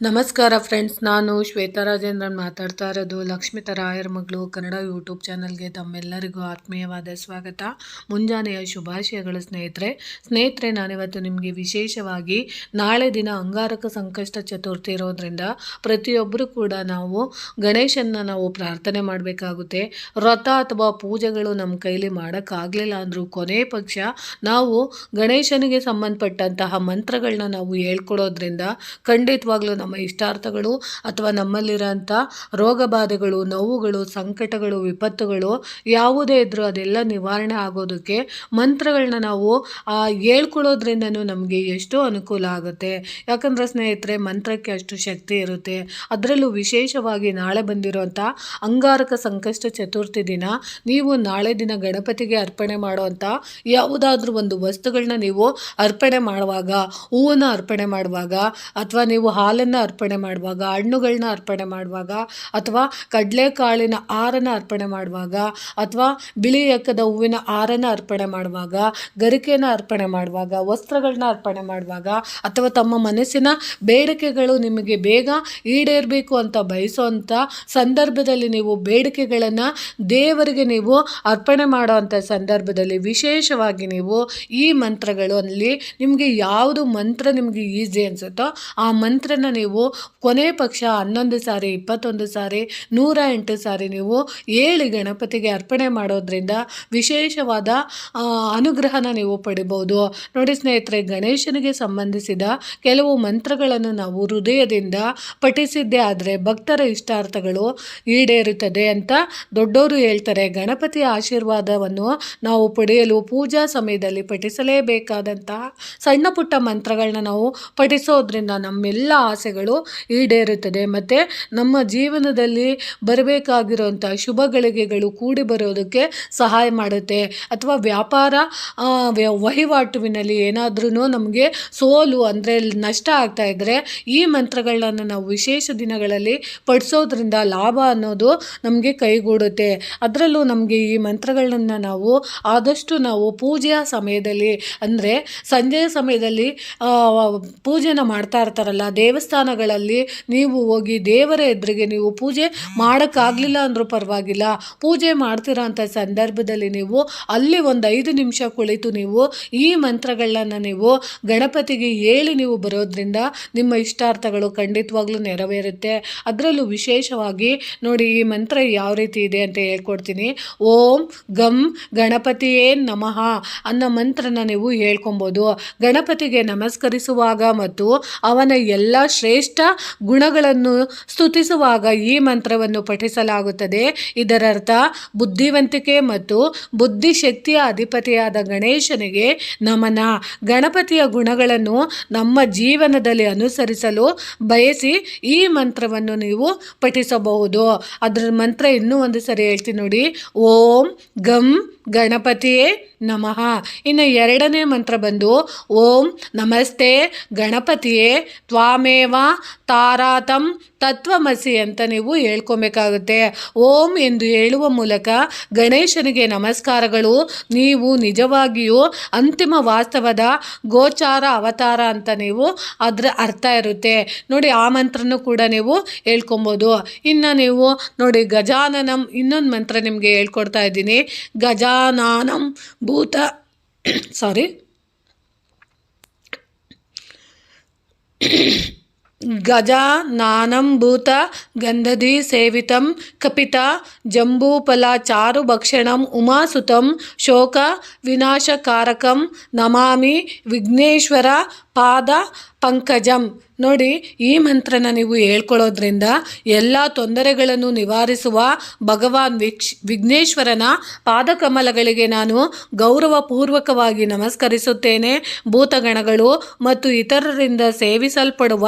ನಮಸ್ಕಾರ ಫ್ರೆಂಡ್ಸ್, ನಾನು ಶ್ವೇತಾ ರಾಜೇಂದ್ರನ್ ಮಾತಾಡ್ತಾ ಇರೋದು. ಲಕ್ಷ್ಮಿತ ರಾಯರ ಮಗಳು ಕನ್ನಡ ಯೂಟ್ಯೂಬ್ ಚಾನಲ್ಗೆ ತಮ್ಮೆಲ್ಲರಿಗೂ ಆತ್ಮೀಯವಾದ ಸ್ವಾಗತ. ಮುಂಜಾನೆಯ ಶುಭಾಶಯಗಳು ಸ್ನೇಹಿತರೆ. ನಾನಿವತ್ತು ನಿಮಗೆ ವಿಶೇಷವಾಗಿ ನಾಳೆ ದಿನ ಅಂಗಾರಕ ಸಂಕಷ್ಟ ಚತುರ್ಥಿ ಇರೋದ್ರಿಂದ ಪ್ರತಿಯೊಬ್ಬರು ಕೂಡ ನಾವು ಗಣೇಶನ ನಾವು ಪ್ರಾರ್ಥನೆ ಮಾಡಬೇಕಾಗುತ್ತೆ. ವ್ರತ ಅಥವಾ ಪೂಜೆಗಳು ನಮ್ಮ ಕೈಲಿ ಮಾಡೋಕ್ಕಾಗಲಿಲ್ಲ ಅಂದರೂ ಕೊನೆ ಪಕ್ಷ ನಾವು ಗಣೇಶನಿಗೆ ಸಂಬಂಧಪಟ್ಟಂತಹ ಮಂತ್ರಗಳನ್ನ ನಾವು ಹೇಳ್ಕೊಡೋದ್ರಿಂದ ಖಂಡಿತವಾಗ್ಲೂ ನಮ್ಮ ಇಷ್ಟಾರ್ಥಗಳು ಅಥವಾ ನಮ್ಮಲ್ಲಿರೋಂಥ ರೋಗ ಬಾಧೆಗಳು, ನೋವುಗಳು, ಸಂಕಟಗಳು, ವಿಪತ್ತುಗಳು ಯಾವುದೇ ಇದ್ದರೂ ಅದೆಲ್ಲ ನಿವಾರಣೆ ಆಗೋದಕ್ಕೆ ಮಂತ್ರಗಳನ್ನ ನಾವು ಹೇಳ್ಕೊಡೋದ್ರಿಂದನೂ ನಮಗೆ ಎಷ್ಟೋ ಅನುಕೂಲ ಆಗುತ್ತೆ. ಯಾಕಂದರೆ ಸ್ನೇಹಿತರೆ, ಮಂತ್ರಕ್ಕೆ ಅಷ್ಟು ಶಕ್ತಿ ಇರುತ್ತೆ. ಅದರಲ್ಲೂ ವಿಶೇಷವಾಗಿ ನಾಳೆ ಬಂದಿರೋಂಥ ಅಂಗಾರಕ ಸಂಕಷ್ಟ ಚತುರ್ಥಿ ದಿನ ನೀವು ನಾಳೆ ದಿನ ಗಣಪತಿಗೆ ಅರ್ಪಣೆ ಮಾಡುವಂಥ ಯಾವುದಾದ್ರೂ ಒಂದು ವಸ್ತುಗಳನ್ನ ನೀವು ಅರ್ಪಣೆ ಮಾಡುವಾಗ, ಹೂವನ್ನು ಅರ್ಪಣೆ ಮಾಡುವಾಗ, ಅಥವಾ ನೀವು ಹಾಲನ್ನು ಅರ್ಪಣೆ ಮಾಡುವಾಗ, ಹಣ್ಣುಗಳನ್ನ ಅರ್ಪಣೆ ಮಾಡುವಾಗ, ಅಥವಾ ಕಡಲೆಕಾಳಿನ ಹಾರನ ಅರ್ಪಣೆ ಮಾಡುವಾಗ, ಅಥವಾ ಬಿಳಿ ಎಕ್ಕದ ಹೂವಿನ ಹಾರನ ಅರ್ಪಣೆ ಮಾಡುವಾಗ, ಗರಿಕೆನ ಅರ್ಪಣೆ ಮಾಡುವಾಗ, ವಸ್ತ್ರಗಳನ್ನ ಅರ್ಪಣೆ ಮಾಡುವಾಗ, ಅಥವಾ ತಮ್ಮ ಮನಸ್ಸಿನ ಬೇಡಿಕೆಗಳು ನಿಮಗೆ ಬೇಗ ಈಡೇರಬೇಕು ಅಂತ ಬಯಸುವಂಥ ಸಂದರ್ಭದಲ್ಲಿ ನೀವು ಬೇಡಿಕೆಗಳನ್ನು ದೇವರಿಗೆ ನೀವು ಅರ್ಪಣೆ ಮಾಡುವಂಥ ಸಂದರ್ಭದಲ್ಲಿ ವಿಶೇಷವಾಗಿ ನೀವು ಈ ಮಂತ್ರಗಳು ಅಲ್ಲಿ ನಿಮಗೆ ಯಾವುದು ಮಂತ್ರ ನಿಮಗೆ ಈಸಿ ಅನಿಸುತ್ತೋ ಆ ಮಂತ್ರನ ನೀವು ಕೊನೆ ಪಕ್ಷ 11 ಸಾರಿ, 21 ಸಾರಿ, 108 ಸಾರಿ ನೀವು ಹೇಳಿ ಗಣಪತಿಗೆ ಅರ್ಪಣೆ ಮಾಡೋದ್ರಿಂದ ವಿಶೇಷವಾದ ಅನುಗ್ರಹನ ನೀವು ಪಡಿಬೋದು. ನೋಡಿ ಸ್ನೇಹಿತರೆ, ಗಣೇಶನಿಗೆ ಸಂಬಂಧಿಸಿದ ಕೆಲವು ಮಂತ್ರಗಳನ್ನು ನಾವು ಹೃದಯದಿಂದ ಪಠಿಸಿದ್ದೇ ಆದರೆ ಭಕ್ತರ ಇಷ್ಟಾರ್ಥಗಳು ಈಡೇರುತ್ತದೆ ಅಂತ ದೊಡ್ಡವರು ಹೇಳ್ತಾರೆ. ಗಣಪತಿಯ ಆಶೀರ್ವಾದವನ್ನು ನಾವು ಪಡೆಯಲು ಪೂಜಾ ಸಮಯದಲ್ಲಿ ಪಠಿಸಲೇಬೇಕಾದಂತಹ ಸಣ್ಣ ಪುಟ್ಟ ಮಂತ್ರಗಳನ್ನ ನಾವು ಪಠಿಸೋದ್ರಿಂದ ನಮ್ಮೆಲ್ಲ ಆಸೆಗಳು ಈಡೇರುತ್ತದೆ ಮತ್ತು ನಮ್ಮ ಜೀವನದಲ್ಲಿ ಬರಬೇಕಾಗಿರುವಂಥ ಶುಭ ಗಳಿಗೆಗಳು ಕೂಡಿ ಬರೋದಕ್ಕೆ ಸಹಾಯ ಮಾಡುತ್ತೆ. ಅಥವಾ ವ್ಯಾಪಾರ ವಹಿವಾಟುವಿನಲ್ಲಿ ಏನಾದ್ರೂ ನಮಗೆ ಸೋಲು ಅಂದರೆ ನಷ್ಟ ಆಗ್ತಾ ಇದ್ದರೆ ಈ ಮಂತ್ರಗಳನ್ನ ನಾವು ವಿಶೇಷ ದಿನಗಳಲ್ಲಿ ಪಡಿಸೋದ್ರಿಂದ ಲಾಭ ಅನ್ನೋದು ನಮಗೆ ಕೈಗೂಡುತ್ತೆ. ಅದರಲ್ಲೂ ನಮಗೆ ಈ ಮಂತ್ರಗಳನ್ನ ನಾವು ಆದಷ್ಟು ನಾವು ಪೂಜೆಯ ಸಮಯದಲ್ಲಿ ಅಂದರೆ ಸಂಜೆಯ ಸಮಯದಲ್ಲಿ ಪೂಜೆನ ಮಾಡ್ತಾ ಇರ್ತಾರಲ್ಲ ದೇವಸ್ಥಾನಗಳಲ್ಲಿ ನೀವು ಹೋಗಿ ದೇವರ ಎದುರಿಗೆ ನೀವು ಪೂಜೆ ಮಾಡೋಕ್ಕಾಗಲಿಲ್ಲ ಅಂದರೂ ಪರವಾಗಿಲ್ಲ, ಪೂಜೆ ಮಾಡ್ತಿರೋ ಅಂಥ ಸಂದರ್ಭದಲ್ಲಿ ನೀವು ಅಲ್ಲಿ ಒಂದು 5 ನಿಮಿಷ ಕುಳಿತು ನೀವು ಈ ಮಂತ್ರಗಳನ್ನ ನೀವು ಗಣಪತಿಗೆ ಹೇಳಿ ನೀವು ಬರೋದ್ರಿಂದ ನಿಮ್ಮ ಇಷ್ಟಾರ್ಥಗಳು ಖಂಡಿತವಾಗ್ಲೂ ನೆರವೇರುತ್ತೆ. ಅದರಲ್ಲೂ ವಿಶೇಷವಾಗಿ ನೋಡಿ, ಈ ಮಂತ್ರ ಯಾವ ರೀತಿ ಇದೆ ಅಂತ ಹೇಳ್ಕೊಡ್ತೀನಿ. ಓಂ ಗಂ ಗಣಪತಿಯೇ ನಮಃ ಅನ್ನೋ ಮಂತ್ರನ ನೀವು ಹೇಳ್ಕೊಬೋದು. ಗಣಪತಿಗೆ ನಮಸ್ಕರಿಸುವಾಗ ಮತ್ತು ಅವನ ಎಲ್ಲ ಶ್ರೇಷ್ಠ ಗುಣಗಳನ್ನು ಸ್ತುತಿಸುವಾಗ ಈ ಮಂತ್ರವನ್ನು ಪಠಿಸಲಾಗುತ್ತದೆ. ಇದರರ್ಥ ಬುದ್ಧಿವಂತಿಕೆ ಮತ್ತು ಬುದ್ಧಿಶಕ್ತಿಯ ಅಧಿಪತಿಯಾದ ಗಣೇಶನಿಗೆ ನಮನ. ಗಣಪತಿಯ ಗುಣಗಳನ್ನು ನಮ್ಮ ಜೀವನದಲ್ಲಿ ಅನುಸರಿಸಲು ಬಯಸಿ ಈ ಮಂತ್ರವನ್ನು ನೀವು ಪಠಿಸಬಹುದು. ಅದರ ಮಂತ್ರ ಇನ್ನೂ ಒಂದು ಸರಿ ಹೇಳ್ತೀನಿ ನೋಡಿ. ಓಂ ಗಂ ಗಣಪತಿಯೇ ನಮಃ. ಇನ್ನು ಎರಡನೇ ಮಂತ್ರ ಬಂದು ಓಂ ನಮಸ್ತೆ ಗಣಪತಿಯೇ ತ್ವಾಮೇವ ತಾರಾತಂ ತತ್ವಮಸಿ ಅಂತ ನೀವು ಹೇಳ್ಕೊಬೇಕಾಗುತ್ತೆ. ಓಂ ಎಂದು ಹೇಳುವ ಮೂಲಕ ಗಣೇಶನಿಗೆ ನಮಸ್ಕಾರಗಳು. ನೀವು ನಿಜವಾಗಿಯೂ ಅಂತಿಮ ವಾಸ್ತವದ ಗೋಚಾರ ಅವತಾರ ಅಂತ ನೀವು ಅದರ ಅರ್ಥ ಇರುತ್ತೆ ನೋಡಿ. ಆ ಮಂತ್ರನೂ ಕೂಡ ನೀವು ಹೇಳ್ಕೊಬೋದು. ಇನ್ನು ನೀವು ನೋಡಿ ಗಜಾನನಂ ಇನ್ನೊಂದು ಮಂತ್ರ ನಿಮಗೆ ಹೇಳ್ಕೊಡ್ತಾ ಇದ್ದೀನಿ. ಗಜಾನನಂ ಭೂತ ಗಜಾನನಂ ಭೂತ ಗಂಧಧಿ ಸೇವಿತಂ ಕಪಿತ ಜಂಬೂಫಲ ಚಾರು ಭಕ್ಷಣಂ ಉಮಾಸುತಂ ಶೋಕ ವಿನಾಶಕಾರಕಂ ನಮಾಮಿ ವಿಘ್ನೇಶ್ವರ ಪಾದ ಪಂಕಜಂ. ನೋಡಿ, ಈ ಮಂತ್ರನ ನೀವು ಹೇಳ್ಕೊಳ್ಳೋದ್ರಿಂದ ಎಲ್ಲ ತೊಂದರೆಗಳನ್ನು ನಿವಾರಿಸುವ ಭಗವಾನ್ ವಿಘ್ನೇಶ್ವರನ ಪಾದಕಮಲಗಳಿಗೆ ನಾನು ಗೌರವಪೂರ್ವಕವಾಗಿ ನಮಸ್ಕರಿಸುತ್ತೇನೆ. ಭೂತಗಣಗಳು ಮತ್ತು ಇತರರಿಂದ ಸೇವಿಸಲ್ಪಡುವ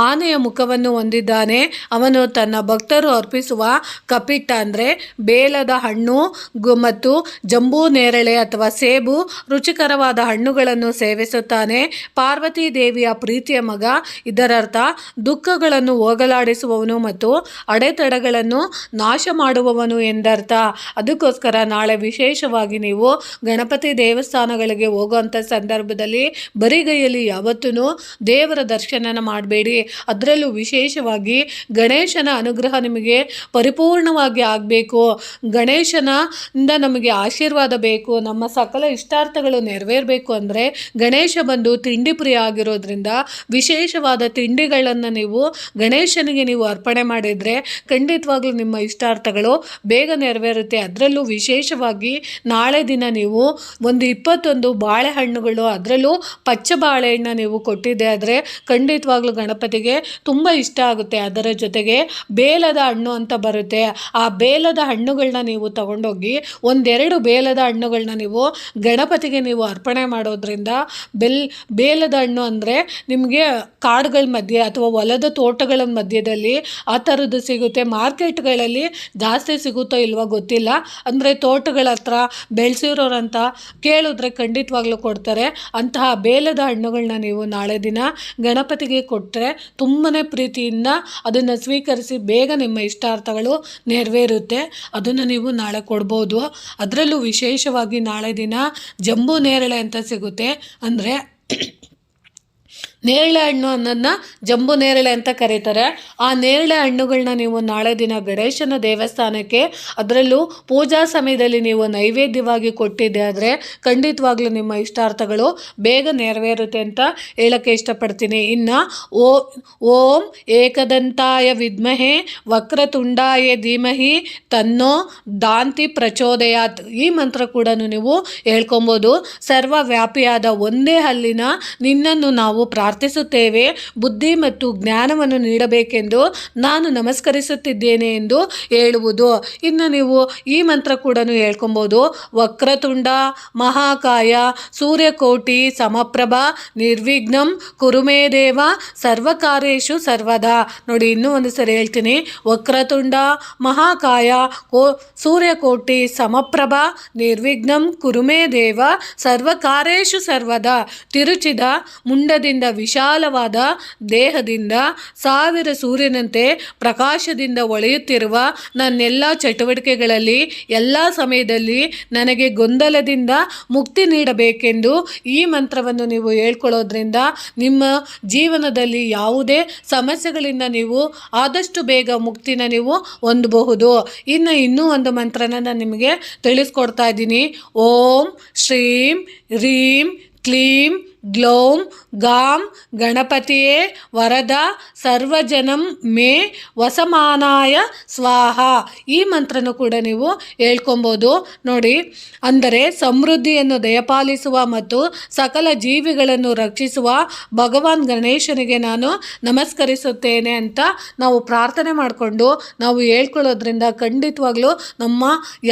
ಆನೆಯ ಮುಖವನ್ನು ಹೊಂದಿದ್ದಾನೆ. ಅವನು ತನ್ನ ಭಕ್ತರು ಅರ್ಪಿಸುವ ಕಪಿಟ್ಟ ಅಂದರೆ ಬೇಲದ ಹಣ್ಣು ಮತ್ತು ಜಂಬೂ ನೇರಳೆ ಅಥವಾ ಸೇಬು ರುಚಿಕರವಾದ ಹಣ್ಣುಗಳನ್ನು ಸೇವಿಸುತ್ತಾನೆ. ಪಾರ್ವತಿ ದೇವಿಯ ಪ್ರೀತಿಯ ಮಗ. ಇದರರ್ಥ ದುಃಖಗಳನ್ನು ಹೋಗಲಾಡಿಸುವವನು ಮತ್ತು ಅಡೆತಡೆಗಳನ್ನು ನಾಶ ಮಾಡುವವನು ಎಂದರ್ಥ. ಅದಕ್ಕೋಸ್ಕರ ನಾಳೆ ವಿಶೇಷವಾಗಿ ನೀವು ಗಣಪತಿ ದೇವಸ್ಥಾನಗಳಿಗೆ ಹೋಗುವಂಥ ಸಂದರ್ಭದಲ್ಲಿ ಬರಿಗೈಯಲ್ಲಿ ಯಾವತ್ತೂ ದೇವರ ದರ್ಶನ ಮಾಡಬೇಡಿ. ಅದರಲ್ಲೂ ವಿಶೇಷವಾಗಿ ಗಣೇಶನ ಅನುಗ್ರಹ ನಿಮಗೆ ಪರಿಪೂರ್ಣವಾಗಿ ಆಗಬೇಕು. ಗಣೇಶನಿಂದ ನಮಗೆ ಆಶೀರ್ವಾದ ಬೇಕು, ನಮ್ಮ ಸಕಲ ಇಷ್ಟಾರ್ಥಗಳು ನೆರವೇರಬೇಕು ಅಂದರೆ ಗಣೇಶ ಬಂದು ತಿಂಡಿ ಪ್ರಿಯ ಆಗಿರೋದ್ರಿಂದ ವಿಶೇಷವಾದ ತಿಂಡಿಗಳನ್ನು ನೀವು ಗಣೇಶನಿಗೆ ನೀವು ಅರ್ಪಣೆ ಮಾಡಿದರೆ ಖಂಡಿತವಾಗ್ಲೂ ನಿಮ್ಮ ಇಷ್ಟಾರ್ಥಗಳು ಬೇಗ ನೆರವೇರುತ್ತೆ. ಅದರಲ್ಲೂ ವಿಶೇಷವಾಗಿ ನಾಳೆ ದಿನ ನೀವು ಒಂದು 21 ಬಾಳೆಹಣ್ಣುಗಳು, ಅದರಲ್ಲೂ ಪಚ್ಚ ಬಾಳೆಹಣ್ಣು ನೀವು ಕೊಟ್ಟಿದ್ದೆ ಆದರೆ ಖಂಡಿತವಾಗ್ಲೂ ಗಣಪತಿಗೆ ತುಂಬ ಇಷ್ಟ ಆಗುತ್ತೆ. ಅದರ ಜೊತೆಗೆ ಬೇಲದ ಹಣ್ಣು ಅಂತ ಬರುತ್ತೆ, ಆ ಬೇಲದ ಹಣ್ಣುಗಳನ್ನ ನೀವು ತಗೊಂಡೋಗಿ 1-2 ಬೇಲದ ಹಣ್ಣುಗಳನ್ನ ನೀವು ಗಣಪತಿಗೆ ನೀವು ಅರ್ಪಣೆ ಮಾಡೋದ್ರಿಂದ ಬೇಲದ ಹಣ್ಣು ಅಂದರೆ ನಿಮಗೆ ಕಾಡುಗಳ ಮಧ್ಯೆ ಅಥವಾ ಹೊಲದ ತೋಟಗಳ ಮಧ್ಯದಲ್ಲಿ ಆ ಥರದ್ದು ಸಿಗುತ್ತೆ. ಮಾರ್ಕೆಟ್ಗಳಲ್ಲಿ ಜಾಸ್ತಿ ಸಿಗುತ್ತೋ ಇಲ್ವೋ ಗೊತ್ತಿಲ್ಲ, ಅಂದರೆ ತೋಟಗಳ ಹತ್ರ ಬೆಳೆಸಿರೋರಂತ ಕೇಳಿದ್ರೆ ಖಂಡಿತವಾಗ್ಲೂ ಕೊಡ್ತಾರೆ. ಅಂತಹ ಬೇಲದ ಹಣ್ಣುಗಳನ್ನ ನೀವು ನಾಳೆ ದಿನ ಗಣಪತಿಗೆ ಕೊಟ್ಟರೆ ತುಂಬನೇ ಪ್ರೀತಿಯಿಂದ ಅದನ್ನು ಸ್ವೀಕರಿಸಿ ಬೇಗ ನಿಮ್ಮ ಇಷ್ಟಾರ್ಥಗಳು ನೆರವೇರುತ್ತೆ. ಅದನ್ನು ನೀವು ನಾಳೆ ಕೊಡ್ಬೋದು. ಅದರಲ್ಲೂ ವಿಶೇಷವಾಗಿ ನಾಳೆ ದಿನ ಜಂಬೂ ನೇರಳೆ ಅಂತ ಸಿಗುತ್ತೆ, ಅಂದರೆ ನೇರಳೆ ಹಣ್ಣು ಅನ್ನೋದನ್ನ ಜಂಬೂ ನೇರಳೆ ಅಂತ ಕರೀತಾರೆ. ಆ ನೇರಳೆ ಹಣ್ಣುಗಳನ್ನ ನೀವು ನಾಳೆ ದಿನ ಗಣೇಶನ ದೇವಸ್ಥಾನಕ್ಕೆ, ಅದರಲ್ಲೂ ಪೂಜಾ ಸಮಯದಲ್ಲಿ ನೀವು ನೈವೇದ್ಯವಾಗಿ ಕೊಟ್ಟಿದ್ದೆ ಆದರೆ ಖಂಡಿತವಾಗ್ಲೂ ನಿಮ್ಮ ಇಷ್ಟಾರ್ಥಗಳು ಬೇಗ ನೆರವೇರುತ್ತೆ ಅಂತ ಹೇಳೋಕ್ಕೆ ಇಷ್ಟಪಡ್ತೀನಿ. ಇನ್ನು ಓಂ ಏಕದಂತಾಯ ವಿದ್ಮಹೆ ವಕ್ರತುಂಡಾಯ ಧೀಮಹಿ ತನ್ನೋ ದಾಂತಿ ಪ್ರಚೋದಯಾತ್. ಈ ಮಂತ್ರ ಕೂಡ ನೀವು ಹೇಳ್ಕೊಬೋದು. ಸರ್ವವ್ಯಾಪಿಯಾದ ಒಂದೇ ಹಲ್ಲಿನ ನಿನ್ನನ್ನು ನಾವು ಪ್ರಾರ್ಥಿಸುತ್ತೇವೆ, ಬುದ್ಧಿ ಮತ್ತು ಜ್ಞಾನವನ್ನು ನೀಡಬೇಕೆಂದು ನಾನು ನಮಸ್ಕರಿಸುತ್ತಿದ್ದೇನೆ ಎಂದು ಹೇಳುವುದು. ಇನ್ನು ನೀವು ಈ ಮಂತ್ರ ಕೂಡ ಹೇಳ್ಕೊಬೋದು. ವಕ್ರತುಂಡ ಮಹಾಕಾಯ ಸೂರ್ಯಕೋಟಿ ಸಮಪ್ರಭ ನಿರ್ವಿಘ್ನಂ ಕುರುಮೇ ದೇವ ಸರ್ವಕಾರ್ಯೇಷು ಸರ್ವದಾ. ನೋಡಿ, ಇನ್ನೂ ಒಂದು ಸರಿ ಹೇಳ್ತೀನಿ. ವಕ್ರತುಂಡ ಮಹಾಕಾಯ ಸೂರ್ಯಕೋಟಿ ಸಮಪ್ರಭ ನಿರ್ವಿಘ್ನಂ ಕುರುಮೇ ದೇವ ಸರ್ವಕಾರ್ಯೇಷು ಸರ್ವದಾ. ತಿರುಚಿದ ಮುಂಡದಿಂದ ವಿಶಾಲವಾದ ದೇಹದಿಂದ 1000 ಸೂರ್ಯನಂತೆ ಪ್ರಕಾಶದಿಂದ ಹೊಳೆಯುತ್ತಿರುವ ನನ್ನೆಲ್ಲ ಚಟುವಟಿಕೆಗಳಲ್ಲಿ ಎಲ್ಲ ಸಮಯದಲ್ಲಿ ನನಗೆ ಗೊಂದಲದಿಂದ ಮುಕ್ತಿ ನೀಡಬೇಕೆಂದು ಈ ಮಂತ್ರವನ್ನು ನೀವು ಹೇಳ್ಕೊಳ್ಳೋದ್ರಿಂದ ನಿಮ್ಮ ಜೀವನದಲ್ಲಿ ಯಾವುದೇ ಸಮಸ್ಯೆಗಳಿಂದ ನೀವು ಆದಷ್ಟು ಬೇಗ ಮುಕ್ತಿನ ನೀವು ಹೊಂದಬಹುದು. ಇನ್ನೂ ಒಂದು ಮಂತ್ರನ ನಾನು ನಿಮಗೆ ತಿಳಿಸ್ಕೊಡ್ತಾ ಇದ್ದೀನಿ. ಓಂ ಶ್ರೀಂ ಹ್ರೀಂ ಕ್ಲೀಂ ಗ್ಲೌಂ ಗಾಂ ಗಣಪತಿಯೇ ವರದ ಸರ್ವಜನಂ ಮೇ ವಸಮಾನಾಯ ಸ್ವಾಹ. ಈ ಮಂತ್ರನೂ ಕೂಡ ನೀವು ಹೇಳ್ಕೊಬೋದು. ನೋಡಿ, ಅಂದರೆ ಸಮೃದ್ಧಿಯನ್ನು ದಯಪಾಲಿಸುವ ಮತ್ತು ಸಕಲ ಜೀವಿಗಳನ್ನು ರಕ್ಷಿಸುವ ಭಗವಾನ್ ಗಣೇಶನಿಗೆ ನಾನು ನಮಸ್ಕರಿಸುತ್ತೇನೆ ಅಂತ ನಾವು ಪ್ರಾರ್ಥನೆ ಮಾಡಿಕೊಂಡು ನಾವು ಹೇಳ್ಕೊಳ್ಳೋದ್ರಿಂದ ಖಂಡಿತವಾಗ್ಲೂ ನಮ್ಮ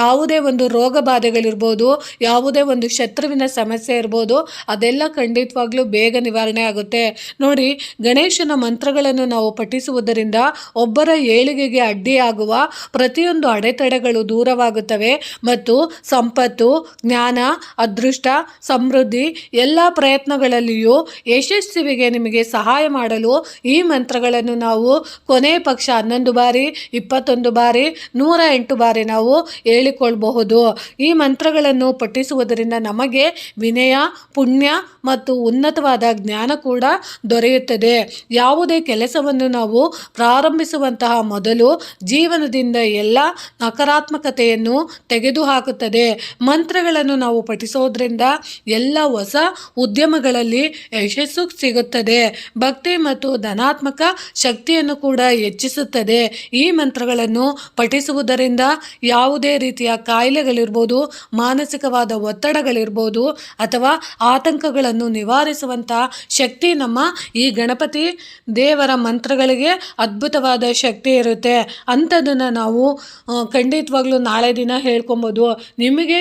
ಯಾವುದೇ ಒಂದು ರೋಗ ಬಾಧೆಗಳಿರ್ಬೋದು, ಯಾವುದೇ ಒಂದು ಶತ್ರುವಿನ ಸಮಸ್ಯೆ ಇರ್ಬೋದು, ಅದೆಲ್ಲ ಖಂಡಿತವಾಗ್ಲೂ ಬೇಗ ನಿವಾರಣೆ ಆಗುತ್ತೆ. ನೋಡಿ, ಗಣೇಶನ ಮಂತ್ರಗಳನ್ನು ನಾವು ಪಠಿಸುವುದರಿಂದ ಒಬ್ಬರ ಏಳಿಗೆಗೆ ಅಡ್ಡಿಯಾಗುವ ಪ್ರತಿಯೊಂದು ಅಡೆತಡೆಗಳು ದೂರವಾಗುತ್ತವೆ ಮತ್ತು ಸಂಪತ್ತು, ಜ್ಞಾನ, ಅದೃಷ್ಟ, ಸಮೃದ್ಧಿ ಎಲ್ಲ ಪ್ರಯತ್ನಗಳಲ್ಲಿಯೂ ಯಶಸ್ವಿಗೆ ನಿಮಗೆ ಸಹಾಯ ಮಾಡಲು ಈ ಮಂತ್ರಗಳನ್ನು ನಾವು ಕೊನೆ ಪಕ್ಷ 11 ಬಾರಿ, 21 ಬಾರಿ, 108 ಬಾರಿ ನಾವು ಹೇಳಿಕೊಳ್ಳಬಹುದು. ಈ ಮಂತ್ರಗಳನ್ನು ಪಠಿಸುವುದರಿಂದ ನಮಗೆ ವಿನಯ, ಪುಣ್ಯ ಮತ್ತು ಉನ್ನತವಾದ ಜ್ಞಾನ ಕೂಡ ದೊರೆಯುತ್ತದೆ. ಯಾವುದೇ ಕೆಲಸವನ್ನು ನಾವು ಪ್ರಾರಂಭಿಸುವಂತಹ ಮೊದಲು ಜೀವನದಿಂದ ಎಲ್ಲ ನಕಾರಾತ್ಮಕತೆಯನ್ನು ತೆಗೆದುಹಾಕುತ್ತದೆ. ಮಂತ್ರಗಳನ್ನು ನಾವು ಪಠಿಸೋದ್ರಿಂದ ಎಲ್ಲ ಹೊಸ ಉದ್ಯಮಗಳಲ್ಲಿ ಯಶಸ್ಸು ಸಿಗುತ್ತದೆ. ಭಕ್ತಿ ಮತ್ತು ಧನಾತ್ಮಕ ಶಕ್ತಿಯನ್ನು ಕೂಡ ಹೆಚ್ಚಿಸುತ್ತದೆ. ಈ ಮಂತ್ರಗಳನ್ನು ಪಠಿಸುವುದರಿಂದ ಯಾವುದೇ ರೀತಿಯ ಕಾಯಿಲೆಗಳಿರ್ಬೋದು, ಮಾನಸಿಕವಾದ ಒತ್ತಡಗಳಿರ್ಬೋದು ಅಥವಾ ಆತಂಕಗಳನ್ನು ನಿವಾರಿಸುವಂತಹ ಶಕ್ತಿ ನಮ್ಮ ಈ ಗಣಪತಿ ದೇವರ ಮಂತ್ರಗಳಿಗೆ ಅದ್ಭುತವಾದ ಶಕ್ತಿ ಇರುತ್ತೆ. ಅಂಥದ್ದನ್ನು ನಾವು ಖಂಡಿತವಾಗ್ಲೂ ನಾಳೆ ದಿನ ಹೇಳ್ಕೊಬೋದು. ನಿಮಗೆ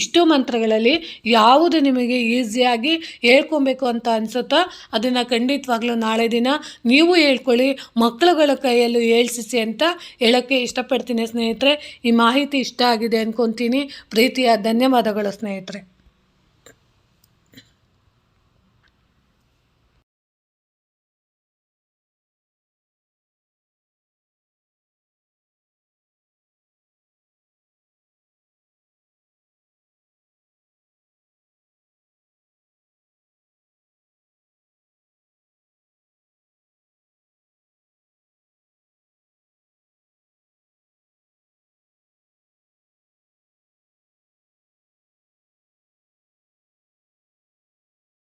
ಇಷ್ಟು ಮಂತ್ರಗಳಲ್ಲಿ ಯಾವುದು ನಿಮಗೆ ಈಸಿಯಾಗಿ ಹೇಳ್ಕೊಬೇಕು ಅಂತ ಅನಿಸುತ್ತೋ ಅದನ್ನು ಖಂಡಿತವಾಗ್ಲೂ ನಾಳೆ ದಿನ ನೀವು ಹೇಳ್ಕೊಳ್ಳಿ, ಮಕ್ಕಳುಗಳ ಕೈಯಲ್ಲೂ ಹೇಳ್ಸಿಸಿ ಅಂತ ಹೇಳೋಕ್ಕೆ ಇಷ್ಟಪಡ್ತೀನಿ ಸ್ನೇಹಿತರೆ. ಈ ಮಾಹಿತಿ ಇಷ್ಟ ಆಗಿದೆ ಅಂದ್ಕೊತೀನಿ. ಪ್ರೀತಿಯ ಧನ್ಯವಾದಗಳು ಸ್ನೇಹಿತರೆ.